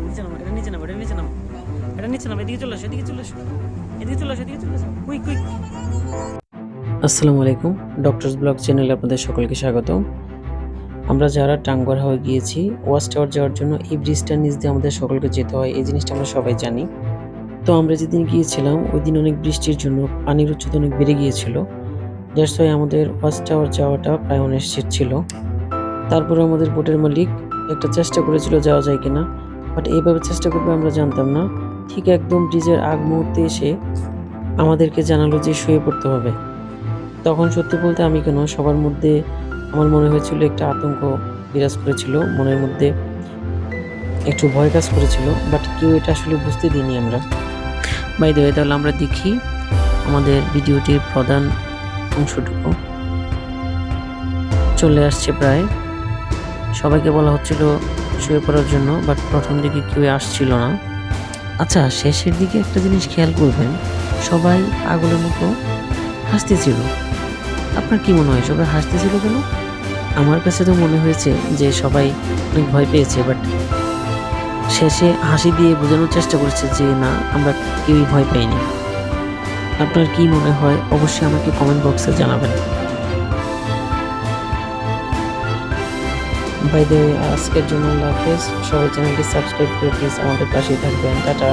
নিচে নামো, এটা নিচে নামো, এটা নিচে নামো, এটা নিচে নামো, এদিকে চলে আসো, এদিকে চলে আসো, এদিকে চলে আসো, এদিকে চলে আসো, কুইক কুইক। আসসালামু আলাইকুম, ডক্টরস ব্লগ চ্যানেলে আপনাদের সকলকে স্বাগত। আমরা যারা টাঙ্গুয়ার হাওয়ে গিয়েছি, ওয়াচ টাওয়ার যাওয়ার জন্য এই ব্রিজটার নিচ দিয়ে আমাদের সকলকে যেতে হয়, এই জিনিসটা আমরা সবাই জানি। তো আমরা যেদিন গিয়েছিলাম ওই দিন অনেক বৃষ্টির জন্য পানির উচ্চতা অনেক বেড়ে গিয়েছিল। দ্যাটস ওয়াই আমাদের ওয়াচ টাওয়ার যাওয়াটা প্রায় অনিশ্চিত ছিল। তারপরে আমাদের বোটের মালিক একটা চেষ্টা করেছিল যাওয়া যায় কিনা, বাট এইভাবে চেষ্টা করবে আমরা জানতাম না। ঠিক একদম ব্রিজের আগ মুহূর্তে এসে আমাদেরকে জানালো যে শুয়ে পড়তে হবে। তখন সত্যি বলতে আমি কেন, সবার মধ্যে আমার মনে হয়েছিল একটা আতঙ্ক বিরাজ করেছিল, মনের মধ্যে একটু ভয় কাজ করেছিল, বাট কেউ এটা আসলে বুঝতে দিইনি আমরা। বাই দ্য ওয়ে, তাহলে আমরা দেখি আমাদের ভিডিওটির প্রধান অংশটুকু চলে আসছে প্রায়। সবাইকে বলা হচ্ছিল শুয়ে পড়ার জন্য, বাট প্রথম দিকে কেউ আসছিল না। আচ্ছা, শেষের দিকে একটা জিনিস খেয়াল করবেন, সবাই পাগলের মতো হাসতেছিল। আপনার কি মনে হয় সবাই হাসতেছিল কেন? আমার কাছে তো মনে হয়েছে যে সবাই অনেক ভয় পেয়েছে, বাট শেষে হাসি দিয়ে বোঝানোর চেষ্টা করেছে যে না, আমরা কেউই ভয় পাইনি। আপনার কি মনে হয় অবশ্যই আমাকে কমেন্ট বক্সে জানাবেন। বাই দ্য ওয়ে, আজকের জন্য আল্লাহ হাফেজ। সবাই চ্যানেলটি সাবস্ক্রাইব করে প্লিজ আমাদের পাশেই থাকবেন। টাটা।